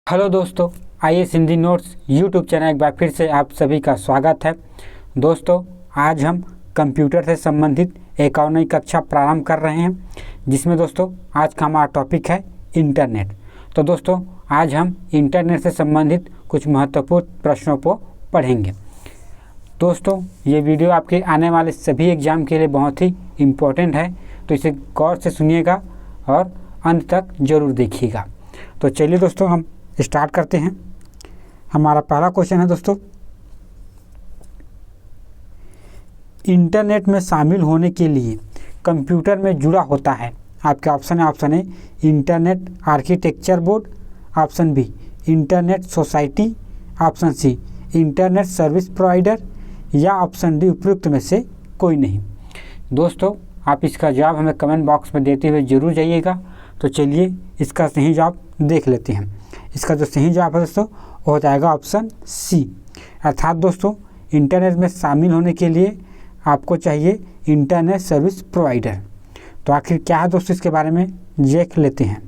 Hello दोस्तों, IAS Hindi notes YouTube channel एक बार फिर से आप सभी का स्वागत है। दोस्तों, आज हम कंप्यूटर से संबंधित एक और नई कक्षा प्रारंभ कर रहे हैं, जिसमें दोस्तों आज का हमारा टॉपिक है इंटरनेट। तो दोस्तों, आज हम इंटरनेट से संबंधित कुछ महत्वपूर्ण प्रश्नों को पढ़ेंगे। दोस्तों, ये वीडियो आपके आने वाले सभी एग्ज़ाम के लिए बहुत ही इम्पोर्टेंट है, तो इसे गौर से सुनिएगा और अंत तक ज़रूर देखिएगा। तो चलिए दोस्तों, हम स्टार्ट करते हैं। हमारा पहला क्वेश्चन है दोस्तों, इंटरनेट में शामिल होने के लिए कंप्यूटर में जुड़ा होता है। आपके ऑप्शन है, option A internet architecture board, option B internet society, option C internet service provider या ऑप्शन डी उपयुक्त में से कोई नहीं। दोस्तों, आप इसका जवाब हमें कमेंट बॉक्स में देते हुए जरूर जाइएगा। तो चलिए इसका सही जवाब देख लेते हैं। इसका जो सही जवाब है दोस्तों वो हो जाएगा ऑप्शन सी, अर्थात दोस्तों इंटरनेट में शामिल होने के लिए आपको चाहिए इंटरनेट सर्विस प्रोवाइडर। तो आखिर क्या है दोस्तों, इसके बारे में देख लेते हैं।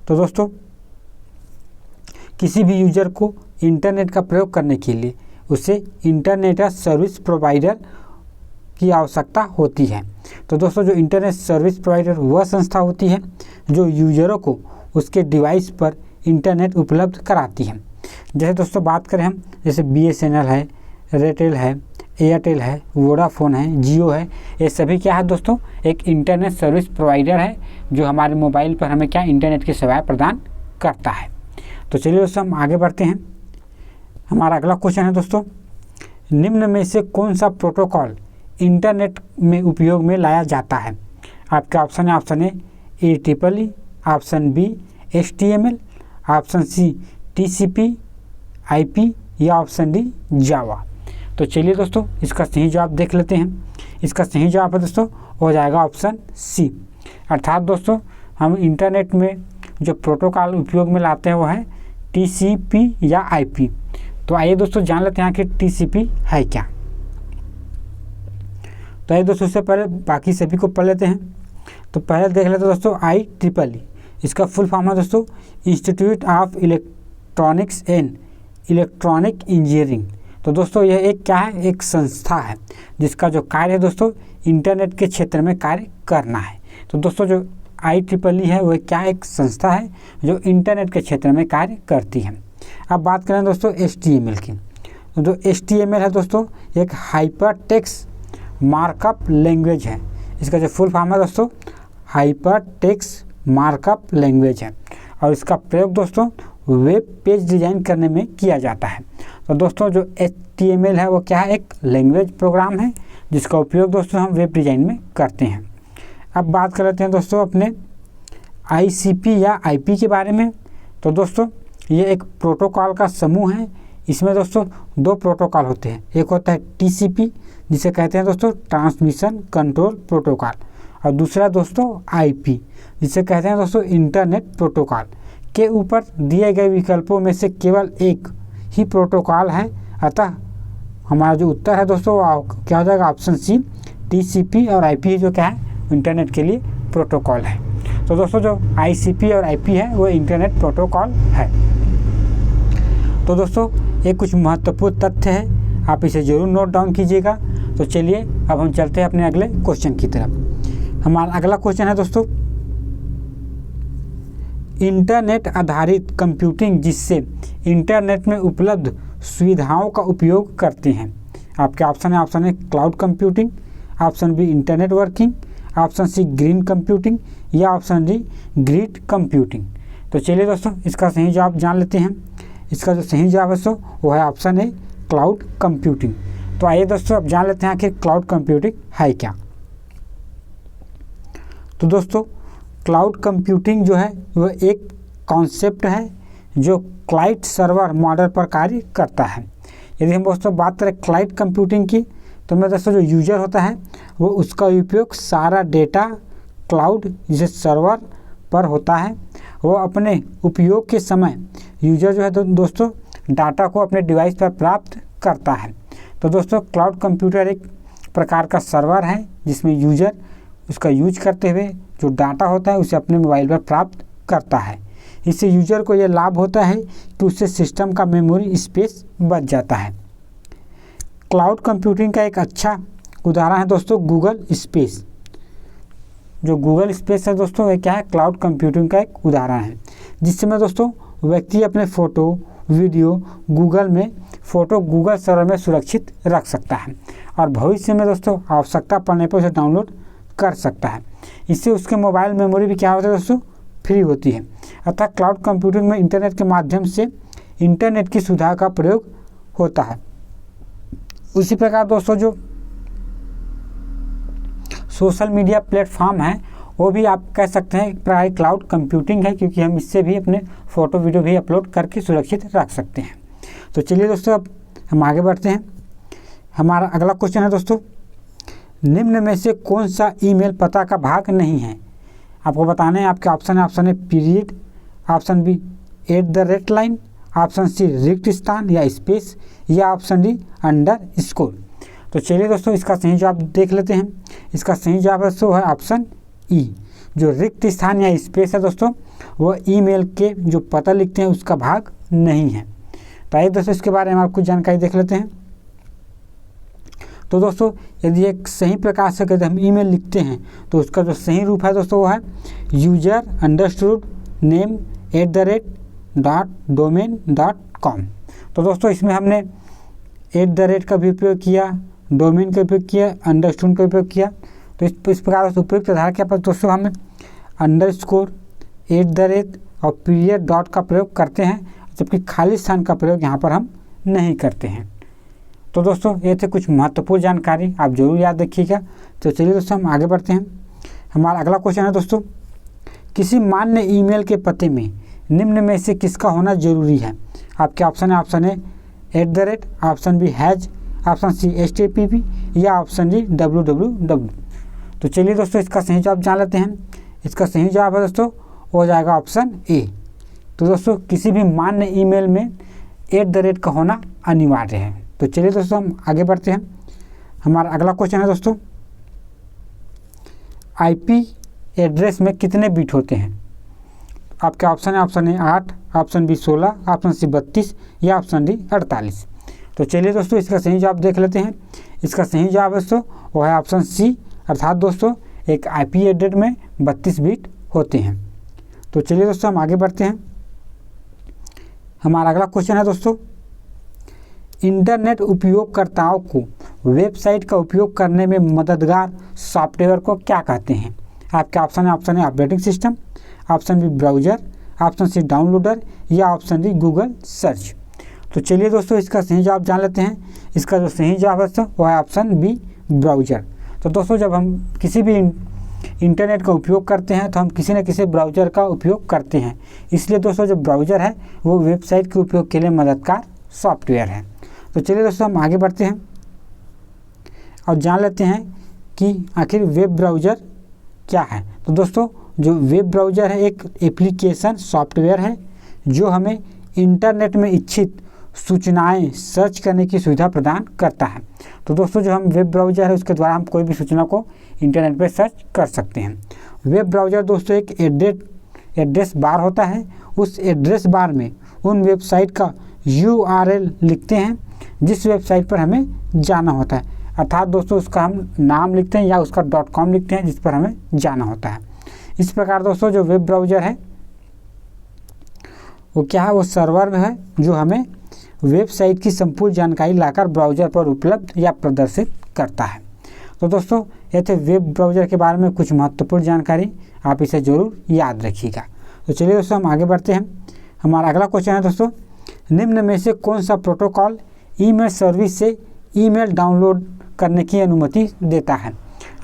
तो दोस्तों, किसी भी यूजर को इंटरनेट का प्रयोग करने के लिए उसे इंटरनेट सर्विस प्रोवाइडर की आवश्यकता होती है। तो दोस्तों, जो इंटरनेट सर्विस प्रोवाइडर वह संस्था होती है जो यूजरों को उसके डिवाइस पर इंटरनेट उपलब्ध कराती है। जैसे दोस्तों बात करें हम, जैसे BSNL है, रेटेल है, एयरटेल है, वोडाफोन है, जियो है, ये सभी क्या है दोस्तों, एक इंटरनेट सर्विस प्रोवाइडर है जो हमारे मोबाइल पर हमें क्या इंटरनेट की सेवाएं प्रदान करता है। तो चलिए दोस्तों, हम आगे बढ़ते हैं। हमारा अगला क्वेश्चन है दोस्तों, निम्न में से कौन सा प्रोटोकॉल इंटरनेट में उपयोग में लाया जाता है। आपका ऑप्शन है, option A AEEE, option B HTML, option C TCP IP या ऑप्शन डी जावा। तो चलिए दोस्तों, इसका सही जवाब देख लेते हैं। इसका सही जवाब है दोस्तों हो जाएगा ऑप्शन सी, अर्थात दोस्तों हम इंटरनेट में जो प्रोटोकॉल उपयोग में लाते हैं वो है TCP या IP। तो आइए दोस्तों जान लेते हैं कि TCP है क्या। तो आइए दोस्तों, उससे पहले बाकी सभी को पढ़ लेते हैं। तो पहले देख लेते हैं दोस्तों IEEE। इसका फुल फॉर्म है दोस्तों institute of electronics and electronic engineering. तो दोस्तों यह एक क्या है, एक संस्था है जिसका जो कार्य है दोस्तों इंटरनेट के क्षेत्र में कार्य करना है। तो दोस्तों जो IEEE है वह क्या एक संस्था है जो इंटरनेट के क्षेत्र में कार्य करती है। अब बात करें दोस्तों HTML की। तो जो HTML है दोस्तों एक हाइपर टेक्स्ट मार्कअप लैंग्वेज है। इसका जो फुल फॉर्म है दोस्तों हाइपर टेक्स्ट मार्कअप लैंग्वेज है और इसका प्रयोग दोस्तों वेब पेज डिज़ाइन करने में किया जाता है। तो दोस्तों जो HTML है वो क्या है, एक लैंग्वेज प्रोग्राम है जिसका उपयोग दोस्तों हम वेब डिज़ाइन में करते हैं। अब बात कर लेते हैं दोस्तों अपने ICP या IP के बारे में। तो दोस्तों ये एक प्रोटोकॉल का समूह है। इसमें दोस्तों दो प्रोटोकॉल होते हैं, एक होता है TCP जिसे कहते हैं दोस्तों ट्रांसमिशन कंट्रोल प्रोटोकॉल, और दूसरा दोस्तों IP जिसे कहते हैं दोस्तों इंटरनेट प्रोटोकॉल। के ऊपर दिए गए विकल्पों में से केवल एक ही प्रोटोकॉल है, अतः हमारा जो उत्तर है दोस्तों क्या हो जाएगा, ऑप्शन सी TCP और IP जो क्या है इंटरनेट के लिए प्रोटोकॉल है। तो दोस्तों जो ICP और IP है वो इंटरनेट प्रोटोकॉल है। तो दोस्तों ये कुछ महत्वपूर्ण तथ्य है, आप इसे ज़रूर नोट डाउन कीजिएगा। तो चलिए अब हम चलते हैं अपने अगले क्वेश्चन की तरफ। हमारा अगला क्वेश्चन है दोस्तों, इंटरनेट आधारित कंप्यूटिंग जिससे इंटरनेट में उपलब्ध सुविधाओं का उपयोग करते हैं। आपके ऑप्शन है, option A cloud computing, option B internet working, option C green computing या ऑप्शन डी ग्रिड कंप्यूटिंग। तो चलिए दोस्तों इसका सही जवाब जान लेते हैं। इसका जो सही जवाब है दोस्तों वो है ऑप्शन ए क्लाउड कंप्यूटिंग। तो आइए दोस्तों अब जान लेते हैं कि क्लाउड कंप्यूटिंग है क्या। तो दोस्तों क्लाउड कंप्यूटिंग जो है वह एक कॉन्सेप्ट है जो क्लाइंट सर्वर मॉडल पर कार्य करता है। यदि हम दोस्तों बात करें क्लाइंट कंप्यूटिंग की, तो मैं दोस्तों जो यूजर होता है वो उसका उपयोग सारा डेटा क्लाउड जिसे सर्वर पर होता है, वो अपने उपयोग के समय यूजर जो है तो दोस्तों डाटा को अपने डिवाइस पर प्राप्त करता है। तो दोस्तों क्लाउड कंप्यूटर एक प्रकार का सर्वर है जिसमें यूजर उसका यूज करते हुए जो डाटा होता है उसे अपने मोबाइल पर प्राप्त करता है। इससे यूजर को यह लाभ होता है कि उससे सिस्टम का मेमोरी स्पेस बच जाता है। क्लाउड कंप्यूटिंग का एक अच्छा उदाहरण है दोस्तों गूगल स्पेस। जो गूगल स्पेस है दोस्तों ये क्या है, क्लाउड कंप्यूटिंग का एक उदाहरण है, जिससे में दोस्तों व्यक्ति अपने फ़ोटो वीडियो गूगल सर्वर में सुरक्षित रख सकता है और भविष्य में दोस्तों आवश्यकता पड़ने पर उसे डाउनलोड कर सकता है। इससे उसके मोबाइल मेमोरी भी क्या होता है दोस्तों, फ्री होती है। अतः क्लाउड कंप्यूटिंग में इंटरनेट के माध्यम से इंटरनेट की सुविधा का प्रयोग होता है। उसी प्रकार दोस्तों जो सोशल मीडिया प्लेटफॉर्म है वो भी आप कह सकते हैं प्राय क्लाउड कंप्यूटिंग है, क्योंकि हम इससे भी अपने फ़ोटो वीडियो भी अपलोड करके सुरक्षित रख सकते हैं। तो चलिए दोस्तों अब हम आगे बढ़ते हैं। हमारा अगला क्वेश्चन है दोस्तों, निम्न में से कौन सा ईमेल पता का भाग नहीं है? आपको बताना है। आपके ऑप्शन है period, option B @ option C रिक्त स्थान या स्पेस, या ऑप्शन डी अंडरस्कोर। तो चलिए दोस्तों इसका सही जवाब देख लेते हैं। इसका सही जवाब दोस्तों है ऑप्शन ई। जो रिक्त स्थान या स्पेस है दोस्तों वो ईमेल के जो पता लिखते हैं उसका भाग नहीं है। तो आइए दोस्तों इसके बारे में आप कुछ जानकारी देख लेते हैं। तो दोस्तों यदि एक सही प्रकार से यदि हम ईमेल लिखते हैं तो उसका जो सही रूप है दोस्तों वो है user_name@domain.com। तो दोस्तों इसमें हमने @ का भी उपयोग किया, डोमेन का उपयोग किया, अंडरस्टूड का उपयोग किया। तो इस प्रकार से उपयुक्त आधार के पर दोस्तों हमें अंडरस्कोर, @ और पीरियड डॉट का प्रयोग करते हैं, जबकि खाली स्थान का प्रयोग यहाँ पर हम नहीं करते हैं। तो दोस्तों ये थे कुछ महत्वपूर्ण जानकारी, आप जरूर याद रखिएगा। तो चलिए दोस्तों हम आगे बढ़ते हैं। हमारा अगला क्वेश्चन है दोस्तों, किसी मान्य ईमेल के पते में निम्न में से किसका होना जरूरी है? आपके ऑप्शन है @ option B hash, option C HTTP या ऑप्शन डी www। तो चलिए दोस्तों इसका सही जवाब जान लेते हैं। इसका सही जवाब है दोस्तों हो जाएगा ऑप्शन ए। तो दोस्तों किसी भी मान्य ईमेल में @ का होना अनिवार्य है। तो चलिए दोस्तों हम आगे बढ़ते हैं। हमारा अगला क्वेश्चन है दोस्तों, IP एड्रेस में कितने बिट होते हैं? आपके ऑप्शन है 8, ऑप्शन बी 16, ऑप्शन सी 32 या ऑप्शन डी 48। तो चलिए दोस्तों इसका सही जवाब देख लेते हैं। इसका सही जवाब दोस्तों वो है ऑप्शन सी, अर्थात दोस्तों एक IP एड्रेस में 32 बिट होते हैं। तो चलिए दोस्तों हम आगे बढ़ते हैं। हमारा अगला क्वेश्चन है दोस्तों, इंटरनेट उपयोगकर्ताओं को वेबसाइट का उपयोग करने में मददगार सॉफ्टवेयर को क्या कहते हैं? आपके ऑप्शन है operating system, option B browser, option C downloader या ऑप्शन डी गूगल सर्च। तो चलिए दोस्तों इसका सही जवाब जान लेते हैं। इसका जो सही जवाब है दोस्तों वो है ऑप्शन बी ब्राउज़र। तो दोस्तों जब हम किसी भी इंटरनेट का उपयोग करते हैं तो हम किसी न किसी ब्राउज़र का उपयोग करते हैं, इसलिए दोस्तों जो ब्राउज़र है वो वेबसाइट के उपयोग के लिए मददगार सॉफ्टवेयर है। तो चलिए दोस्तों हम आगे बढ़ते हैं और जान लेते हैं कि आखिर वेब ब्राउज़र क्या है। तो दोस्तों जो वेब ब्राउज़र है एक एप्लीकेशन सॉफ्टवेयर है जो हमें इंटरनेट में इच्छित सूचनाएं सर्च करने की सुविधा प्रदान करता है। तो दोस्तों जो हम वेब ब्राउज़र है उसके द्वारा हम कोई भी सूचना को इंटरनेट पर सर्च कर सकते हैं। वेब ब्राउज़र दोस्तों एक एड्रेस बार होता है। उस एड्रेस बार में उन वेबसाइट का URL लिखते हैं जिस वेबसाइट पर हमें जाना होता है, अर्थात दोस्तों उसका हम नाम लिखते हैं या उसका .com लिखते हैं जिस पर हमें जाना होता है। इस प्रकार दोस्तों जो वेब ब्राउज़र है वो क्या है, वो सर्वर में है जो हमें वेबसाइट की संपूर्ण जानकारी लाकर ब्राउज़र पर उपलब्ध या प्रदर्शित करता है। तो दोस्तों ये थे वेब ब्राउज़र के बारे में कुछ महत्वपूर्ण जानकारी, आप इसे ज़रूर याद रखिएगा। तो चलिए दोस्तों हम आगे बढ़ते हैं। हमारा अगला क्वेश्चन है दोस्तों, निम्न में से कौन सा प्रोटोकॉल ईमेल सर्विस से ईमेल डाउनलोड करने की अनुमति देता है?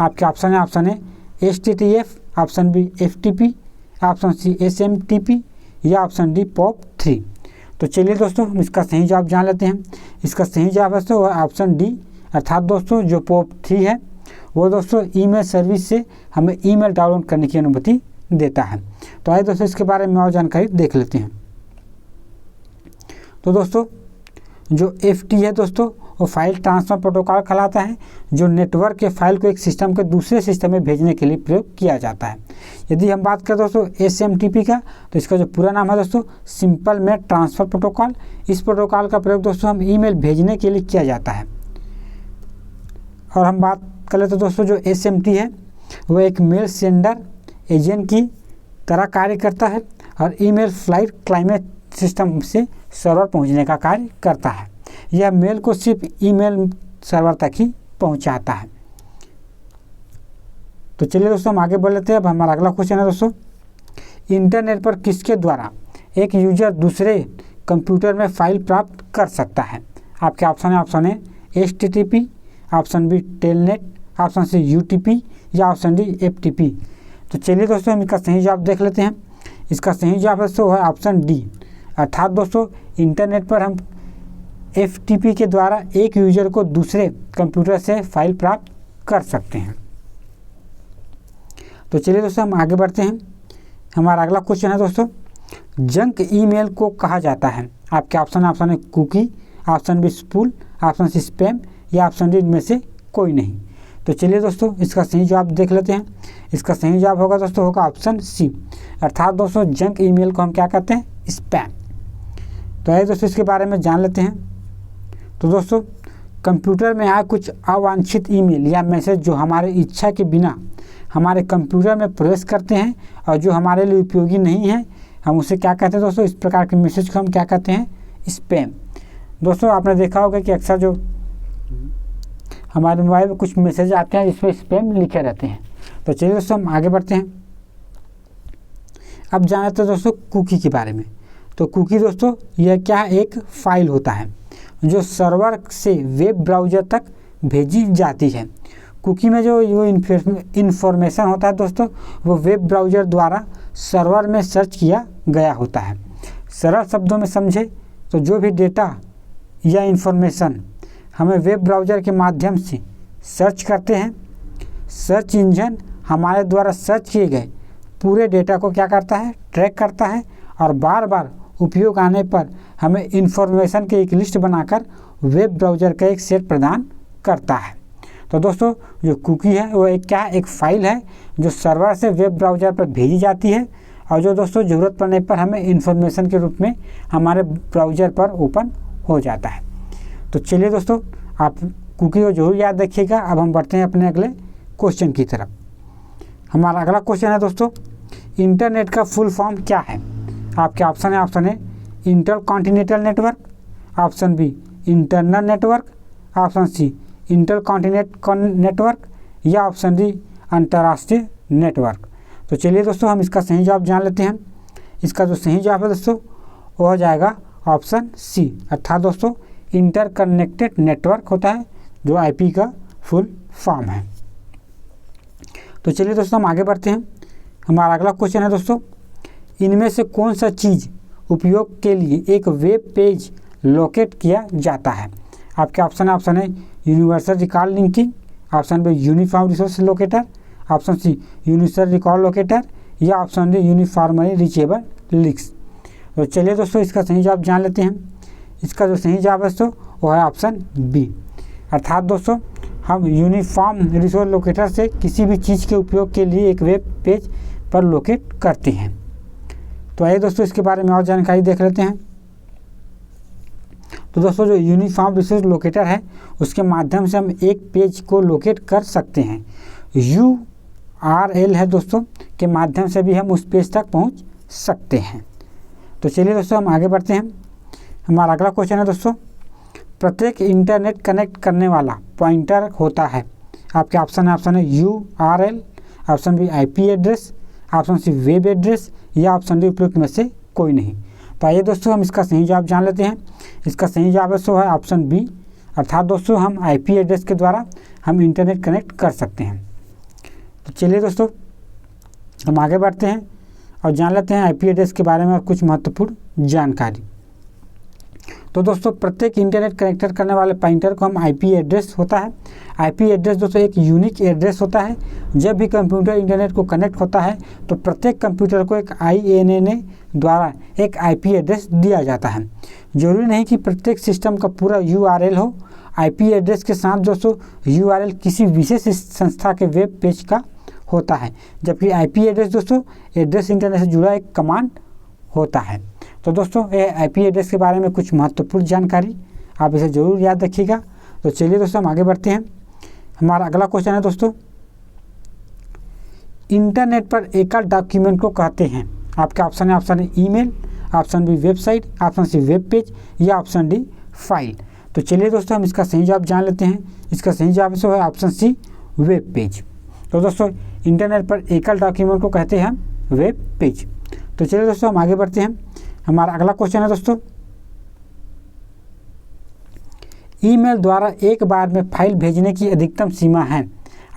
आपके ऑप्शन है HTTP, option B FTP, option C SMTP या ऑप्शन डी POP3। तो चलिए दोस्तों हम इसका सही जवाब जान लेते हैं। इसका सही जवाब है तो ऑप्शन डी, अर्थात दोस्तों जो POP3 है वो दोस्तों ईमेल सर्विस से हमें ईमेल डाउनलोड करने की अनुमति देता है। तो आइए दोस्तों इसके बारे में और जानकारी देख लेते हैं। तो दोस्तों जो FT है दोस्तों वो फाइल ट्रांसफ़र प्रोटोकॉल कहलाता है, जो नेटवर्क के फाइल को एक सिस्टम के दूसरे सिस्टम में भेजने के लिए प्रयोग किया जाता है। यदि हम बात करें दोस्तों SMTP का, तो इसका जो पूरा नाम है दोस्तों सिंपल मेल ट्रांसफ़र प्रोटोकॉल। इस प्रोटोकॉल का प्रयोग दोस्तों हम ईमेल भेजने के लिए किया जाता है। और हम बात कर लेते दोस्तों जो SMT है वो एक मेल सेंडर एजेंट की तरह कार्य करता है और ईमेल फ्लाइट क्लाइमेट सिस्टम से सर्वर पहुंचने का कार्य करता है। यह मेल को सिर्फ ईमेल सर्वर तक ही पहुंचाता है। तो चलिए दोस्तों हम आगे बढ़ लेते हैं। अब हमारा अगला क्वेश्चन है दोस्तों, इंटरनेट पर किसके द्वारा एक यूजर दूसरे कंप्यूटर में फाइल प्राप्त कर सकता है? आपके ऑप्शन है HTTP, option B telnet, option C UTP या ऑप्शन डी FTP। तो चलिए दोस्तों हम इसका सही जवाब देख लेते हैं। इसका सही जवाब दोस्तों है ऑप्शन डी, अर्थात दोस्तों इंटरनेट पर हम FTP के द्वारा एक यूजर को दूसरे कंप्यूटर से फाइल प्राप्त कर सकते हैं। तो चलिए दोस्तों हम आगे बढ़ते हैं। हमारा अगला क्वेश्चन है दोस्तों, जंक ईमेल को कहा जाता है? आपके ऑप्शन है cookie, option B spool, option C spam या ऑप्शन डी इनमें से कोई नहीं। तो चलिए दोस्तों इसका सही जवाब देख लेते हैं। इसका सही जवाब होगा दोस्तों होगा ऑप्शन सी, अर्थात दोस्तों जंक ईमेल को हम क्या कहते हैं? स्पैम। तो आइए दोस्तों इसके बारे में जान लेते हैं। तो दोस्तों कंप्यूटर में आए कुछ अवांछित ईमेल या मैसेज जो हमारे इच्छा के बिना हमारे कंप्यूटर में प्रवेश करते हैं और जो हमारे लिए उपयोगी नहीं है, हम उसे क्या कहते हैं दोस्तों? इस प्रकार के मैसेज को हम क्या कहते हैं? स्पैम। दोस्तों आपने देखा होगा कि अक्सर जो हमारे मोबाइल में कुछ मैसेज आते हैं जिसमें स्पैम लिखे रहते हैं। तो चलिए दोस्तों हम आगे बढ़ते हैं। अब जानते हैं दोस्तों कुकी के बारे में। तो कुकी दोस्तों यह क्या एक फाइल होता है जो सर्वर से वेब ब्राउज़र तक भेजी जाती है। कुकी में जो इन्फॉर्मेशन होता है दोस्तों वो वेब ब्राउज़र द्वारा सर्वर में सर्च किया गया होता है। सरल शब्दों में समझे तो जो भी डेटा या इन्फॉर्मेशन हमें वेब ब्राउज़र के माध्यम से सर्च करते हैं, सर्च इंजन हमारे द्वारा सर्च किए गए पूरे डेटा को क्या करता है? ट्रैक करता है और बार बार उपयोग आने पर हमें इन्फॉर्मेशन की एक लिस्ट बनाकर वेब ब्राउज़र का एक सेट प्रदान करता है। तो दोस्तों जो कुकी है वो एक फाइल है जो सर्वर से वेब ब्राउज़र पर भेजी जाती है और जो दोस्तों ज़रूरत पड़ने पर हमें इन्फॉर्मेशन के रूप में हमारे ब्राउज़र पर ओपन हो जाता है। तो चलिए दोस्तों आप कुकी को जरूर याद रखिएगा। अब हम बढ़ते हैं अपने अगले क्वेश्चन की तरफ। हमारा अगला क्वेश्चन है दोस्तों, इंटरनेट का फुल फॉर्म क्या है? आपके ऑप्शन है intercontinental network, option B internal network, option C intercontinental network या ऑप्शन डी अंतर्राष्ट्रीय नेटवर्क। तो चलिए दोस्तों हम इसका सही जवाब जान लेते हैं। इसका जो सही जवाब है दोस्तों वो हो जाएगा ऑप्शन सी, अर्थात दोस्तों इंटरकनेक्टेड नेटवर्क होता है जो IP का फुल फॉर्म है। तो चलिए दोस्तों हम आगे बढ़ते हैं। हमारा अगला क्वेश्चन है दोस्तों, इनमें से कौन सा चीज़ उपयोग के लिए एक वेब पेज लोकेट किया जाता है? आपके ऑप्शन है universal record linking, option B uniform resource locator, option C universal record locator या option D uniformly reachable links. तो चलिए दोस्तों इसका सही जवाब जान लेते हैं। इसका जो सही जवाब है दोस्तों वो है ऑप्शन बी, अर्थात दोस्तों हम यूनिफॉर्म रिसोर्स लोकेटर से किसी भी चीज़ के उपयोग के लिए एक वेब पेज पर लोकेट करते हैं। तो आइए दोस्तों इसके बारे में और जानकारी देख लेते हैं। तो दोस्तों जो यूनिफॉर्म रिसोर्स लोकेटर है उसके माध्यम से हम एक पेज को लोकेट कर सकते हैं। URL है दोस्तों के माध्यम से भी हम उस पेज तक पहुंच सकते हैं। तो चलिए दोस्तों हम आगे बढ़ते हैं। हमारा अगला क्वेश्चन है दोस्तों, प्रत्येक इंटरनेट कनेक्ट करने वाला पॉइंटर होता है। आपके ऑप्शन है URL, option B IP address, option C web address या ऑप्शन डी उपयुक्त में से कोई नहीं। तो आइए दोस्तों हम इसका सही जवाब जान लेते हैं। इसका सही जवाब है ऑप्शन बी, अर्थात दोस्तों हम IP एड्रेस के द्वारा हम इंटरनेट कनेक्ट कर सकते हैं। तो चलिए दोस्तों हम आगे बढ़ते हैं और जान लेते हैं IP एड्रेस के बारे में और कुछ महत्वपूर्ण जानकारी। तो दोस्तों प्रत्येक इंटरनेट कनेक्ट करने वाले पॉइंटर को हम आईपी एड्रेस होता है। आईपी एड्रेस दोस्तों एक यूनिक एड्रेस होता है। जब भी कंप्यूटर इंटरनेट को कनेक्ट होता है तो प्रत्येक कंप्यूटर को एक INNA द्वारा एक आईपी एड्रेस दिया जाता है। जरूरी नहीं कि प्रत्येक सिस्टम का पूरा URL हो। आईपी एड्रेस के साथ दोस्तों URL किसी विशेष संस्था के वेब पेज का होता है, जबकि आईपी एड्रेस दोस्तों एड्रेस इंटरनेट से जुड़ा एक कमांड होता है। तो दोस्तों ये आईपी एड्रेस के बारे में कुछ महत्वपूर्ण जानकारी, आप इसे ज़रूर याद रखिएगा। तो चलिए दोस्तों हम आगे बढ़ते हैं। हमारा अगला क्वेश्चन है दोस्तों, इंटरनेट पर एकल डॉक्यूमेंट को कहते हैं। आपके ऑप्शन है email, option B website, option C web page या ऑप्शन डी फाइल। तो चलिए दोस्तों हम इसका सही जवाब जान लेते हैं। इसका सही जवाब है ऑप्शन सी वेब पेज। तो दोस्तों इंटरनेट पर एकल डॉक्यूमेंट को कहते हैं वेब पेज। तो चलिए दोस्तों हम आगे बढ़ते हैं। हमारा अगला क्वेश्चन है दोस्तों, ईमेल द्वारा एक बार में फाइल भेजने की अधिकतम सीमा है।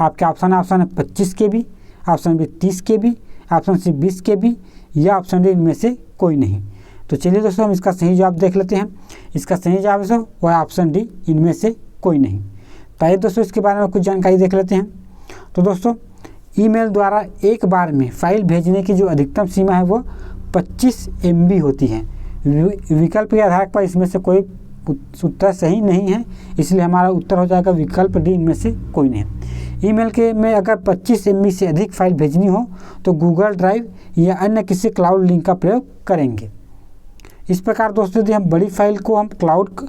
आपके ऑप्शन है 25 KB, option B 30 KB, option C 20 KB या ऑप्शन डी इनमें से कोई नहीं। तो चलिए दोस्तों हम इसका सही जवाब देख लेते हैं। इसका सही जवाब है वो है ऑप्शन डी इनमें से कोई नहीं। तो आइए दोस्तों इसके बारे में कुछ जानकारी देख लेते हैं। तो दोस्तों ईमेल द्वारा एक बार में फाइल भेजने की जो अधिकतम सीमा है वो 25 MB होती है। विकल्प के आधार पर इसमें से कोई उत्तर सही नहीं है, इसलिए हमारा उत्तर हो जाएगा विकल्प डी इनमें से कोई नहीं। ईमेल के में अगर 25 MB से अधिक फाइल भेजनी हो तो गूगल ड्राइव या अन्य किसी क्लाउड लिंक का प्रयोग करेंगे। इस प्रकार दोस्तों यदि हम बड़ी फाइल को हम क्लाउड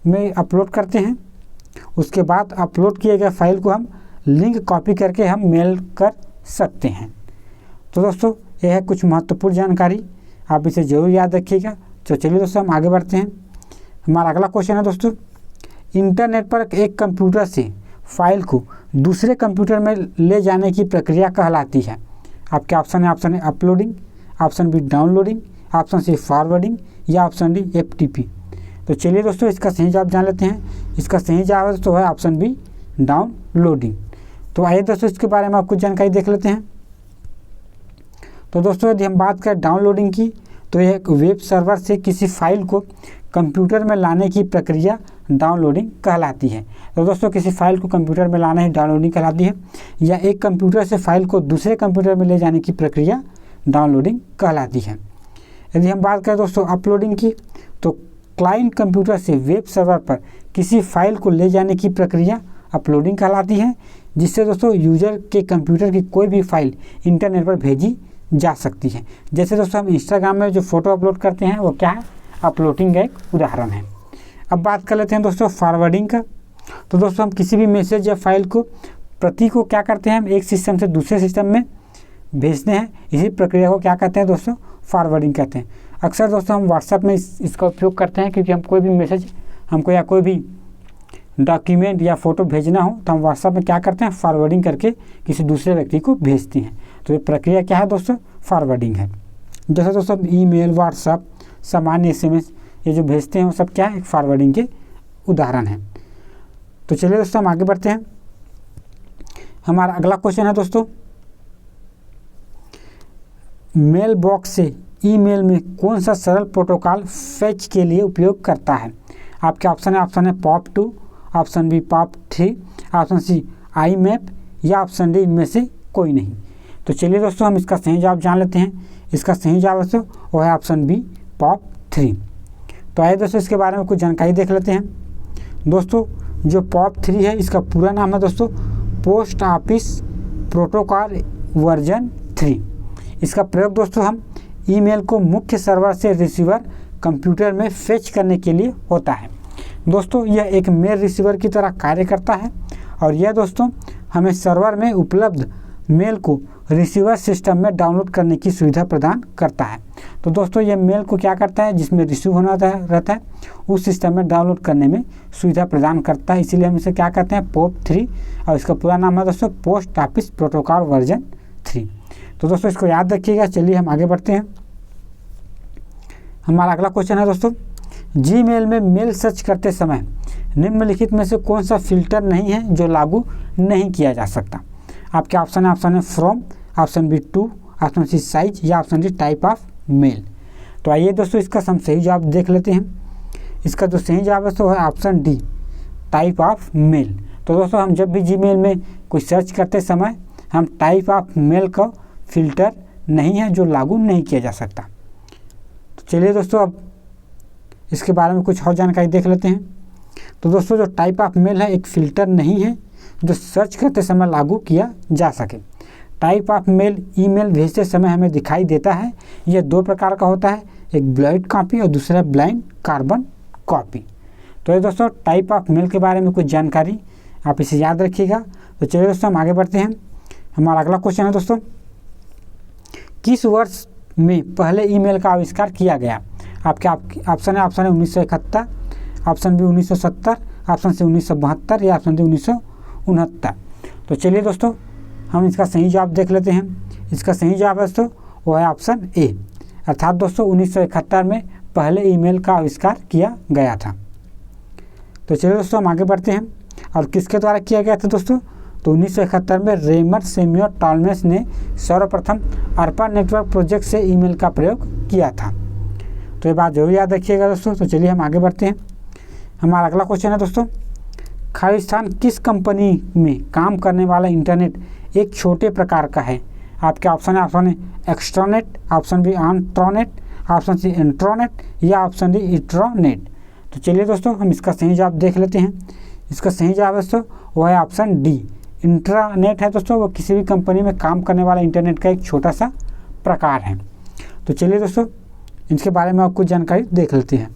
में अपलोड करते हैं, उसके बाद अपलोड किए गए फाइल को हम लिंक कॉपी करके हम मेल कर सकते हैं। तो दोस्तों यह है कुछ महत्वपूर्ण जानकारी, आप इसे ज़रूर याद रखिएगा। तो चलिए दोस्तों हम आगे बढ़ते हैं। हमारा अगला क्वेश्चन है दोस्तों, इंटरनेट पर एक कंप्यूटर से फाइल को दूसरे कंप्यूटर में ले जाने की प्रक्रिया कहलाती है। आपके ऑप्शन है uploading, option B downloading, option C forwarding या ऑप्शन डी FTP। तो चलिए दोस्तों इसका सही जवाब जान लेते हैं। इसका सही जवाब तो है ऑप्शन बी डाउनलोडिंग। तो आइए दोस्तों इसके बारे में आप कुछ जानकारी देख लेते हैं। तो दोस्तों यदि हम बात करें डाउनलोडिंग की, तो यह एक वेब सर्वर से किसी फाइल को कंप्यूटर में लाने की प्रक्रिया डाउनलोडिंग कहलाती है। तो दोस्तों किसी फाइल को कंप्यूटर में लाना ही डाउनलोडिंग कहलाती है, या एक कंप्यूटर से फाइल को दूसरे कंप्यूटर में ले जाने की प्रक्रिया डाउनलोडिंग कहलाती है। यदि हम बात करें दोस्तों अपलोडिंग की, तो क्लाइंट कंप्यूटर से वेब सर्वर पर किसी फाइल को ले जाने की प्रक्रिया अपलोडिंग कहलाती है, जिससे दोस्तों यूजर के कंप्यूटर की कोई भी फाइल इंटरनेट पर भेजी जा सकती है। जैसे दोस्तों हम इंस्टाग्राम में जो फोटो अपलोड करते हैं वो क्या है, अपलोडिंग का एक उदाहरण है। अब बात कर लेते हैं दोस्तों फॉरवर्डिंग का। तो दोस्तों हम किसी भी मैसेज या फाइल को प्रति को क्या करते हैं, हम एक सिस्टम से दूसरे सिस्टम में भेजते हैं। इसी प्रक्रिया को क्या कहते हैं दोस्तों, फॉरवर्डिंग कहते हैं। अक्सर दोस्तों हम व्हाट्सएप में इसका उपयोग करते हैं, क्योंकि हम कोई भी मैसेज हमको या कोई भी डॉक्यूमेंट या फ़ोटो भेजना हो तो हम व्हाट्सएप में क्या करते हैं, फॉरवर्डिंग करके किसी दूसरे व्यक्ति को भेजते हैं। तो ये प्रक्रिया क्या है दोस्तों, फॉरवर्डिंग है। जैसे दोस्तों ईमेल, व्हाट्सएप, सामान्य SMS ये जो भेजते हैं वो सब क्या है, फॉरवर्डिंग के उदाहरण हैं। तो चलिए दोस्तों हम आगे बढ़ते हैं। हमारा अगला क्वेश्चन है दोस्तों, मेल बॉक्स से ईमेल में कौन सा सरल प्रोटोकॉल फेच के लिए उपयोग करता है। आपके ऑप्शन है POP2, option B POP3, option C IMAP या ऑप्शन डी इनमें से कोई नहीं। तो चलिए दोस्तों हम इसका सही जवाब जान लेते हैं। इसका सही जवाब है वो है ऑप्शन बी POP3। तो आइए दोस्तों इसके बारे में कुछ जानकारी देख लेते हैं। दोस्तों जो POP3 है इसका पूरा नाम है दोस्तों पोस्ट ऑफिस प्रोटोकॉल वर्जन 3। इसका प्रयोग दोस्तों हम ईमेल को मुख्य सर्वर से रिसीवर कंप्यूटर में फेच करने के लिए होता है। दोस्तों यह एक मेल रिसीवर की तरह कार्य करता है, और यह दोस्तों हमें सर्वर में उपलब्ध मेल को रिसीवर सिस्टम में डाउनलोड करने की सुविधा प्रदान करता है। तो दोस्तों यह मेल को क्या करता है, जिसमें रिसीव होना रहता है उस सिस्टम में डाउनलोड करने में सुविधा प्रदान करता है। इसीलिए हम इसे क्या कहते हैं, POP3, और इसका पूरा नाम है दोस्तों पोस्ट ऑफिस प्रोटोकॉल वर्जन 3। तो दोस्तों इसको याद रखिएगा। चलिए हम आगे बढ़ते हैं। हमारा अगला क्वेश्चन है दोस्तों, जीमेल में मेल सर्च करते समय निम्नलिखित में से कौन सा फिल्टर नहीं है जो लागू नहीं किया जा सकता। आपके ऑप्शन है from, option B to, option C size या option D type of mail. तो आइए दोस्तों इसका हम सही जवाब देख लेते हैं। इसका जो सही जवाब है तो है option D, type of mail. तो दोस्तों हम जब भी जीमेल में कोई सर्च करते समय हम टाइप ऑफ मेल का फिल्टर नहीं है जो लागू नहीं किया जा सकता। तो चलिए दोस्तों अब इसके बारे में कुछ और जानकारी देख लेते हैं। तो दोस्तों जो टाइप ऑफ मेल है एक फ़िल्टर नहीं है जो सर्च करते समय लागू किया जा सके। टाइप ऑफ मेल ईमेल भेजते समय हमें दिखाई देता है। यह दो प्रकार का होता है, एक ब्लाइंड कॉपी और दूसरा ब्लाइंड कार्बन कॉपी। तो ये दोस्तों टाइप ऑफ मेल के बारे में कुछ जानकारी, आप इसे याद रखिएगा। तो चलिए दोस्तों हम आगे बढ़ते हैं। हमारा अगला क्वेश्चन है दोस्तों, किस वर्ष में पहले ईमेल का आविष्कार किया गया? आपके ऑप्शन है 1971, ऑप्शन बी 1970, ऑप्शन सी 1972 या ऑप्शन डी 1969। तो चलिए दोस्तों हम इसका सही जवाब देख लेते हैं। इसका सही जवाब है दोस्तों वो है ऑप्शन ए, अर्थात दोस्तों 1971 में पहले ईमेल का आविष्कार किया गया था। तो चलिए दोस्तों हम आगे बढ़ते हैं। और किसके द्वारा किया गया था दोस्तों? तो 1971 में रेमर सेम्यूअल टॉलमेस ने सर्वप्रथम अर्पा नेटवर्क प्रोजेक्ट से ईमेल का प्रयोग किया था। तो ये बात जरूर याद रखिएगा दोस्तों। तो चलिए हम आगे बढ़ते हैं। हमारा अगला क्वेश्चन है दोस्तों, खालिस्तान किस कंपनी में काम करने वाला इंटरनेट एक छोटे प्रकार का है? आपके ऑप्शन है extranet, option B intranet, option C intranet या ऑप्शन डी इंट्रानेट। तो चलिए दोस्तों हम इसका सही जवाब देख लेते हैं। इसका सही जवाब है दोस्तों वो है ऑप्शन डी, इंट्रानेट है दोस्तों। वो किसी भी कंपनी में काम करने वाला इंटरनेट का एक छोटा सा प्रकार है। तो चलिए दोस्तों इनके बारे में आप कुछ जानकारी देख लेते हैं।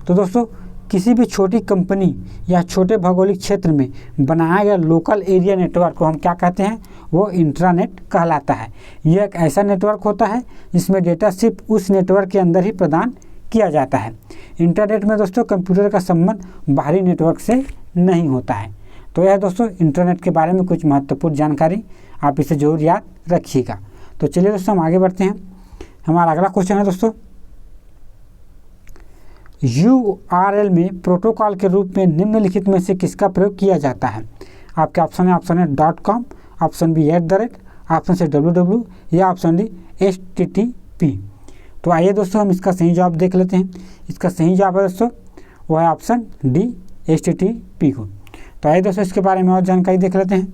तो दोस्तों किसी भी छोटी कंपनी या छोटे भौगोलिक क्षेत्र में बनाया गया लोकल एरिया नेटवर्क को हम क्या कहते हैं? वो इंट्रानेट कहलाता है। यह एक ऐसा नेटवर्क होता है जिसमें डेटा सिर्फ उस नेटवर्क के अंदर ही प्रदान किया जाता है। इंटरनेट में दोस्तों कंप्यूटर का संबंध बाहरी नेटवर्क से नहीं होता है। तो यह दोस्तों इंटरनेट के बारे में कुछ महत्वपूर्ण जानकारी, आप इसे जरूर याद रखिएगा। तो चलिए दोस्तों हम आगे बढ़ते हैं। हमारा अगला क्वेश्चन है दोस्तों, URL में प्रोटोकॉल के रूप में निम्नलिखित में से किसका प्रयोग किया जाता है? आपके ऑप्शन है .com, option B @ option C www या ऑप्शन डी HTTP। तो आइए दोस्तों हम इसका सही जवाब देख लेते हैं। इसका सही जवाब है दोस्तों वो है ऑप्शन डी HTTP को। तो आइए दोस्तों इसके बारे में और जानकारी देख लेते हैं।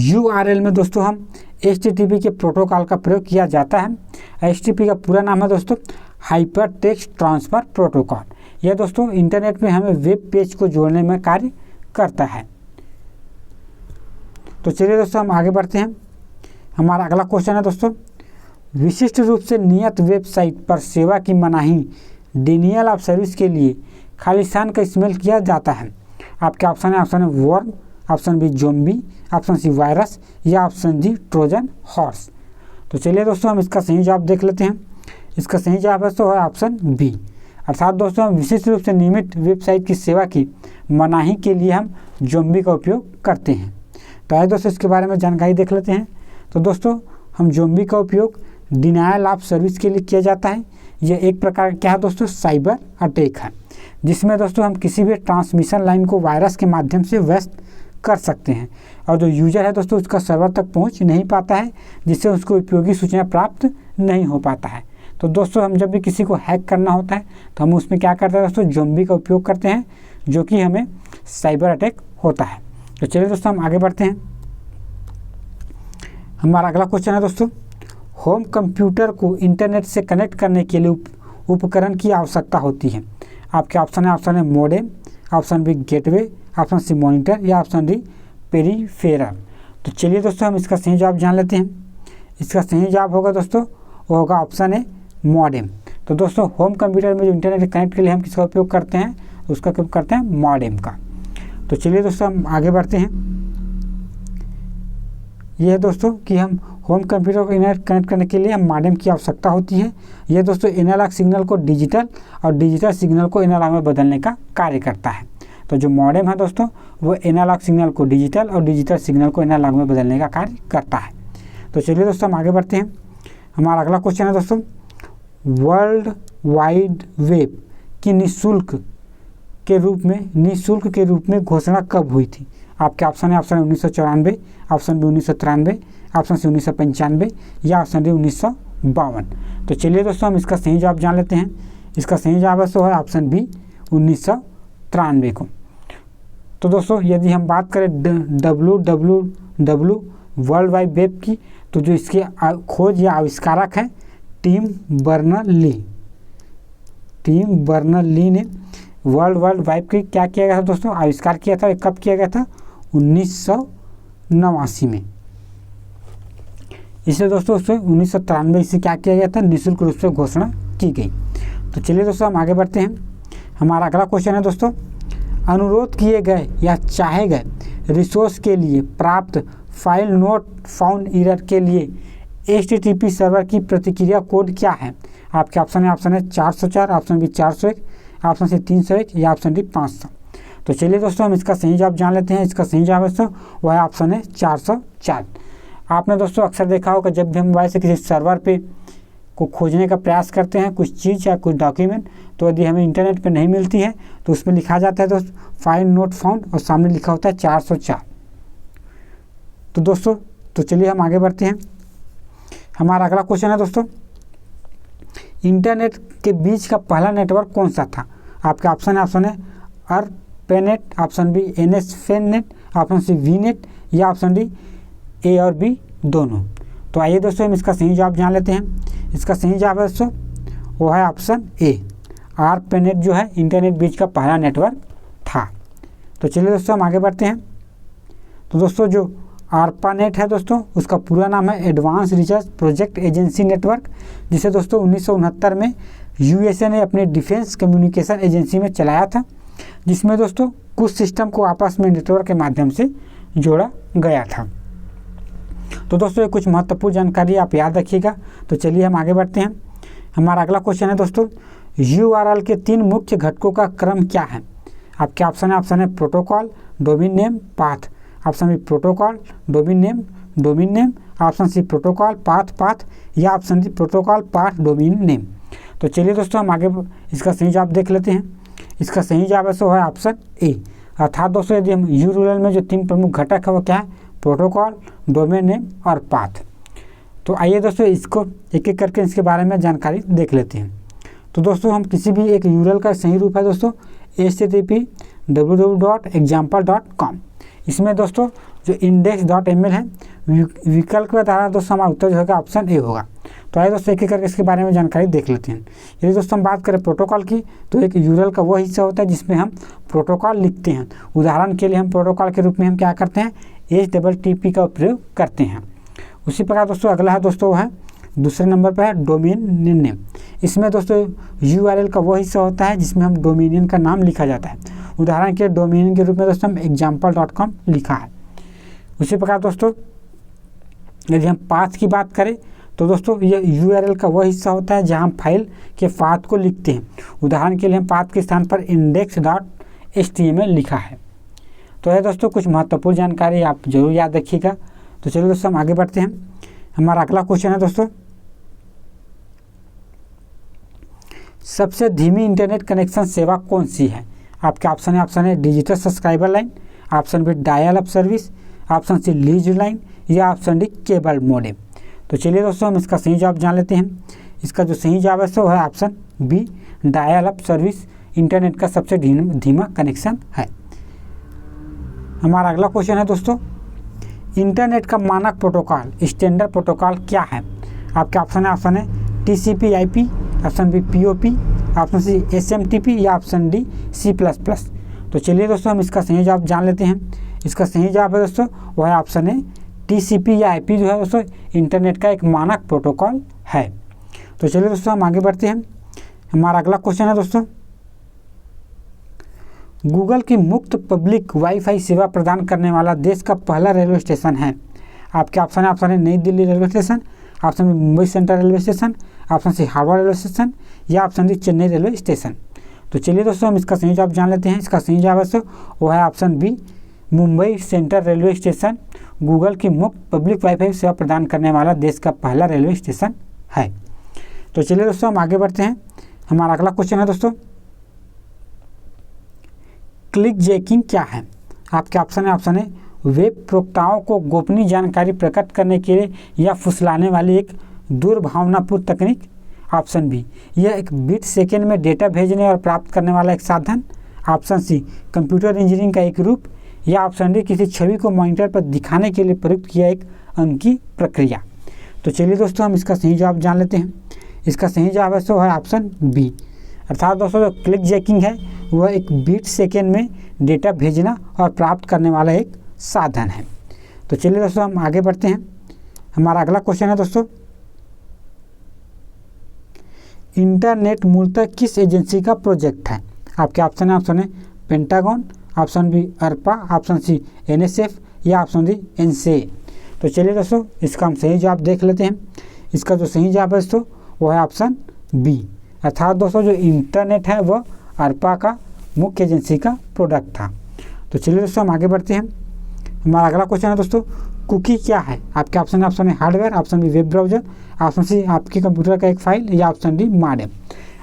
URL में दोस्तों हम HTTP के प्रोटोकॉल का प्रयोग किया जाता है। HTTP का पूरा नाम है दोस्तों हाइपर टेक्स्ट ट्रांसफ़र प्रोटोकॉल। यह दोस्तों इंटरनेट में हमें वेब पेज को जोड़ने में कार्य करता है। तो चलिए दोस्तों हम आगे बढ़ते हैं। हमारा अगला क्वेश्चन है दोस्तों, विशिष्ट रूप से नियत वेबसाइट पर सेवा की मनाही डिनियल ऑफ सर्विस के लिए खालिस्तान का इस्तेमाल किया जाता है। आपके ऑप्शन है worm, option B zombie, option C virus या ऑप्शन डी ट्रोजन हॉर्स। तो चलिए दोस्तों हम इसका सही जवाब देख लेते हैं। इसका सही जवाब है तो है ऑप्शन बी, अर्थात दोस्तों हम विशिष्ट रूप से नियमित वेबसाइट की सेवा की मनाही के लिए हम ज़ॉम्बी का उपयोग करते हैं। तो आइए दोस्तों इसके बारे में जानकारी देख लेते हैं। तो दोस्तों हम ज़ॉम्बी का उपयोग डिनायल ऑफ सर्विस के लिए किया जाता है। यह एक प्रकार क्या है दोस्तों? साइबर अटैक है, जिसमें दोस्तों हम किसी भी ट्रांसमिशन लाइन को वायरस के माध्यम से व्यस्त कर सकते हैं और जो यूजर है दोस्तों उसका सर्वर तक पहुंच नहीं पाता है, जिससे उसको उपयोगी सूचना प्राप्त नहीं हो पाता है। तो दोस्तों हम जब भी किसी को हैक करना होता है तो हम उसमें क्या करते हैं दोस्तों? ज़ॉम्बी का उपयोग करते हैं, जो कि हमें साइबर अटैक होता है। तो चलिए दोस्तों हम आगे बढ़ते हैं। हमारा अगला क्वेश्चन है दोस्तों, होम कंप्यूटर को इंटरनेट से कनेक्ट करने के लिए उपकरण की आवश्यकता होती है। आपके ऑप्शन है modem, option B gateway, option C monitor या ऑप्शन डी पेरीफेरल। तो चलिए दोस्तों हम इसका सही जवाब जान लेते हैं। इसका सही जवाब होगा दोस्तों वो होगा ऑप्शन ए मॉडेम। तो दोस्तों होम कंप्यूटर में जो इंटरनेट कनेक्ट के लिए हम किसका उपयोग करते हैं? उसका उपयोग करते हैं मॉडेम का। तो चलिए दोस्तों हम आगे बढ़ते हैं। यह है दोस्तों कि हम होम कंप्यूटर को इंटरनेट कनेक्ट करने के लिए हम मॉडेम की आवश्यकता होती है। यह दोस्तों एनालॉग सिग्नल को डिजिटल और डिजिटल सिग्नल को एनालॉग में बदलने का कार्य करता है। तो जो मॉडेम है दोस्तों वो एनालॉग सिग्नल को डिजिटल और डिजिटल सिग्नल को एनालॉग में बदलने का कार्य करता है। तो चलिए दोस्तों हम आगे बढ़ते हैं। हमारा अगला क्वेश्चन है दोस्तों, वर्ल्ड वाइड वेब की निःशुल्क के रूप में घोषणा कब हुई थी? आपके ऑप्शन है 1994, ऑप्शन बी 1993, ऑप्शन सी 1995 या ऑप्शन डी 1952। तो चलिए दोस्तों हम इसका सही जवाब जान लेते हैं। इसका सही जवाब है सो है ऑप्शन बी 1993 को। तो दोस्तों यदि हम बात करें WWW वर्ल्ड वाइड वेब की, तो जो इसके खोज या आविष्कारक हैं टिम बर्नर-ली ने वर्ल्ड वाइड की क्या किया गया था दोस्तों, आविष्कार किया था। कब किया गया था? 1989 में। इसलिए दोस्तों उससे 1993 से क्या किया गया था, निःशुल्क रूप से घोषणा की गई। तो चलिए दोस्तों हम आगे बढ़ते हैं। हमारा अगला क्वेश्चन है दोस्तों, अनुरोध किए गए या चाहे गए रिसोर्स के लिए प्राप्त फाइल नोट फाउंड एरर के लिए HTTP सर्वर की प्रतिक्रिया कोड क्या है? आपके ऑप्शन है 404, ऑप्शन बी 401, ऑप्शन सी 301 या ऑप्शन डी 500। तो चलिए दोस्तों हम इसका सही जवाब जान लेते हैं। इसका सही जवाब है दोस्तों वह है ऑप्शन है 404। आपने दोस्तों अक्सर देखा होगा जब भी हम मोबाइल से किसी सर्वर पे को खोजने का प्रयास करते हैं कुछ चीज़ या कुछ डॉक्यूमेंट, तो यदि हमें इंटरनेट पे नहीं मिलती है तो उसमें लिखा जाता है दोस्तों फाइल नोट फाउंड और सामने लिखा होता है 404। तो दोस्तों तो चलिए हम आगे बढ़ते हैं। हमारा अगला क्वेश्चन है दोस्तों, इंटरनेट के बीच का पहला नेटवर्क कौन सा था? आपके ऑप्शन है ARPANET, option B NSFNet, option C VNet या ऑप्शन डी ए और बी दोनों। तो आइए दोस्तों हम इसका सही जवाब जान लेते हैं। इसका सही जवाब है दोस्तों वो है ऑप्शन ए, ARPANET जो है इंटरनेट बीच का पहला नेटवर्क था। तो चलिए दोस्तों हम आगे बढ़ते हैं। तो दोस्तों जो ARPANET है दोस्तों उसका पूरा नाम है advance research project agency network, जिसे दोस्तों 1969 में USA ने अपने डिफेंस कम्युनिकेशन एजेंसी में चलाया था, जिसमें दोस्तों कुछ सिस्टम को आपस में नेटवर्क के माध्यम से जोड़ा गया था। तो दोस्तों ये कुछ महत्वपूर्ण जानकारी आप याद रखिएगा। तो चलिए हम आगे बढ़ते हैं। हमारा अगला क्वेश्चन है दोस्तों, URL के 3 मुख्य घटकों का क्रम क्या है? आपके ऑप्शन है protocol, domain name, path. Option B protocol, domain name, option C protocol, path या option D protocol, path, domain name. तो चलिए दोस्तों हम आगे इसका सही जवाब देख लेते हैं। इसका सही जवाब सो है ऑप्शन ए, अर्थात दोस्तों यदि हम URL में जो 3 प्रमुख घटक है वो क्या है? प्रोटोकॉल, डोमेन नेम और पाथ। तो आइए दोस्तों इसको एक एक करके इसके बारे में जानकारी देख लेते हैं। तो दोस्तों हम किसी भी एक URL का सही रूप है दोस्तों http www.example.com। इसमें दोस्तों जो index.ml है विकल्प के द्वारा दोस्तों हमारा उत्तर जो होगा ऑप्शन ए होगा। तो आइए दोस्तों एक एक करके इसके बारे में जानकारी देख लेते हैं। यदि दोस्तों हम बात करें प्रोटोकॉल की, तो एक URL का वो हिस्सा होता है जिसमें हम प्रोटोकॉल लिखते हैं। उदाहरण के लिए हम प्रोटोकॉल के रूप में हम क्या करते हैं? HTTP का उपयोग करते हैं। उसी प्रकार दोस्तों अगला है दोस्तों वो है दूसरे नंबर पर है डोमेन नेम। इसमें दोस्तों URL का वो हिस्सा होता है जिसमें हम डोमेनियन का नाम लिखा जाता है। उदाहरण के डोमेनियन के रूप में दोस्तों हम example.com लिखा है। उसी प्रकार दोस्तों यदि हम पाथ की बात करें तो दोस्तों ये URL का वो हिस्सा होता है जहां हम फाइल के पाथ को लिखते हैं। उदाहरण के लिए हम पाथ के स्थान पर index.html लिखा है। तो है दोस्तों कुछ महत्वपूर्ण जानकारी आप जरूर याद रखिएगा। तो चलिए दोस्तों हम आगे बढ़ते हैं। हमारा अगला क्वेश्चन है दोस्तों, सबसे धीमी इंटरनेट कनेक्शन सेवा कौन सी है? आपके ऑप्शन है digital subscriber line, option B dial up service, option C lease line या ऑप्शन डी केबल मॉडेम। तो चलिए दोस्तों हम इसका सही जवाब जान लेते हैं। इसका जो सही जवाब है सो है option B dial up service internet का सबसे धीमा कनेक्शन है। हमारा अगला क्वेश्चन है दोस्तों, इंटरनेट का मानक प्रोटोकॉल स्टैंडर्ड प्रोटोकॉल क्या है? आपके ऑप्शन है TCP/IP, option B POP, option C SMTP या ऑप्शन डी C++। तो चलिए दोस्तों हम इसका सही जवाब जान लेते हैं। इसका सही जवाब है दोस्तों वह है ऑप्शन है TCP या IP जो है दोस्तों इंटरनेट का एक मानक प्रोटोकॉल है। तो चलिए दोस्तों हम आगे बढ़ते हैं। हमारा अगला क्वेश्चन है दोस्तों, गूगल की मुक्त पब्लिक वाईफाई सेवा प्रदान करने वाला देश का पहला रेलवे स्टेशन है। आपके ऑप्शन है Nai Delhi railway station, option B Mumbai central railway station, option C Howrah railway station या option D Chennai railway station. तो चलिए दोस्तों हम इसका सही जवाब जान लेते हैं। इसका सही जवाब है वो है option B Mumbai central railway station Google की मुक्त पब्लिक वाईफाई सेवा प्रदान करने वाला देश का पहला रेलवे स्टेशन है। तो चलिए दोस्तों हम आगे बढ़ते हैं। हमारा अगला क्वेश्चन है दोस्तों, क्लिक जैकिंग क्या है? आपके ऑप्शन है वेब प्रवक्ताओं को गोपनीय जानकारी प्रकट करने के लिए या फुसलाने वाली एक दूरभावनापूर्ण तकनीक। ऑप्शन बी, यह एक बीट सेकेंड में डेटा भेजने और प्राप्त करने वाला एक साधन। ऑप्शन सी, कंप्यूटर इंजीनियरिंग का एक रूप। या ऑप्शन डी, किसी छवि को मॉनिटर पर दिखाने के लिए प्रयुक्त किया एक अंकीय प्रक्रिया। तो चलिए दोस्तों हम इसका सही जवाब जान लेते हैं। इसका सही जवाब है सो है ऑप्शन बी, अर्थात दोस्तों जो क्लिक जैकिंग है वह एक बीट सेकेंड में डेटा भेजना और प्राप्त करने वाला एक साधन है। तो चलिए दोस्तों हम आगे बढ़ते हैं। हमारा अगला क्वेश्चन है दोस्तों, इंटरनेट मूलतः किस एजेंसी का प्रोजेक्ट है? आपके ऑप्शन है Pentagon, option B ARPA, option C NSF या ऑप्शन डी NSA। तो चलिए दोस्तों इसका हम सही जवाब देख लेते हैं। इसका जो सही जवाब है दोस्तों वो है ऑप्शन बी, अर्थात दोस्तों जो इंटरनेट है वह अर्पा का मुख्य एजेंसी का प्रोडक्ट था। तो चलिए दोस्तों हम आगे बढ़ते हैं। हमारा अगला क्वेश्चन है दोस्तों, कुकी क्या है? आपके ऑप्शन है hardware, option B web browser, option C आपके कंप्यूटर का एक फाइल या option D modem.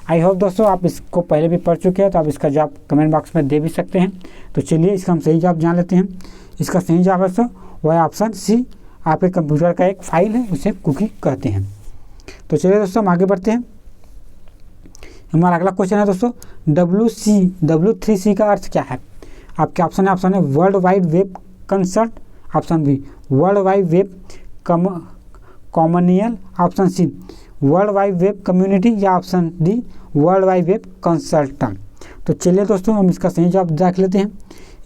I hope दोस्तों आप इसको पहले भी पढ़ चुके हैं, तो आप इसका जवाब कमेंट बॉक्स में दे भी सकते हैं। तो चलिए इसका हम सही जवाब जान लेते हैं। इसका सही जवाब है दोस्तों वह है ऑप्शन सी, आपके कंप्यूटर का एक फाइल है उसे कुकी कहते हैं। तो चलिए दोस्तों हम आगे बढ़ते हैं। हमारा अगला क्वेश्चन है दोस्तों, W3C का अर्थ क्या है? आपके ऑप्शन है world wide web concert, option B world wide web commercial, option C world wide web community या option D world wide web consultant. तो चलिए दोस्तों हम इसका सही जवाब देख लेते हैं।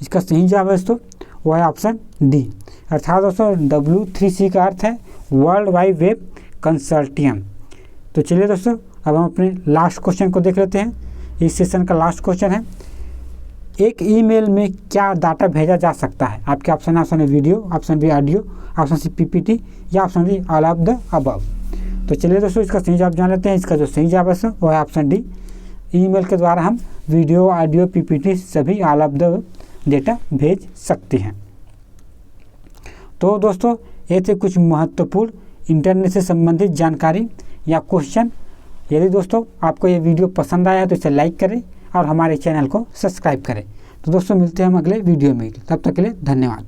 इसका सही जवाब है दोस्तों वह है ऑप्शन डी, अर्थात दोस्तों W3C का अर्थ है वर्ल्ड वाइड वेब कंसल्टियम। तो चलिए दोस्तों अब हम अपने लास्ट क्वेश्चन को देख लेते हैं। इस सेशन का लास्ट क्वेश्चन है, एक ईमेल में क्या डाटा भेजा जा सकता है? आपके ऑप्शन है video, option B audio, option C PPT या option D all of the above. तो चलिए दोस्तों इसका सही जवाब जान लेते हैं। इसका जो सही जवाब है वो है ऑप्शन डी, ईमेल के द्वारा हम वीडियो, ऑडियो, PPT सभी ऑल ऑफ द डेटा भेज सकते हैं। तो दोस्तों ये थे कुछ महत्वपूर्ण इंटरनेट से संबंधित जानकारी या क्वेश्चन। यदि दोस्तों आपको ये वीडियो पसंद आया तो इसे लाइक करें और हमारे चैनल को सब्सक्राइब करें। तो दोस्तों मिलते हैं हम अगले वीडियो में, तब तक के लिए धन्यवाद।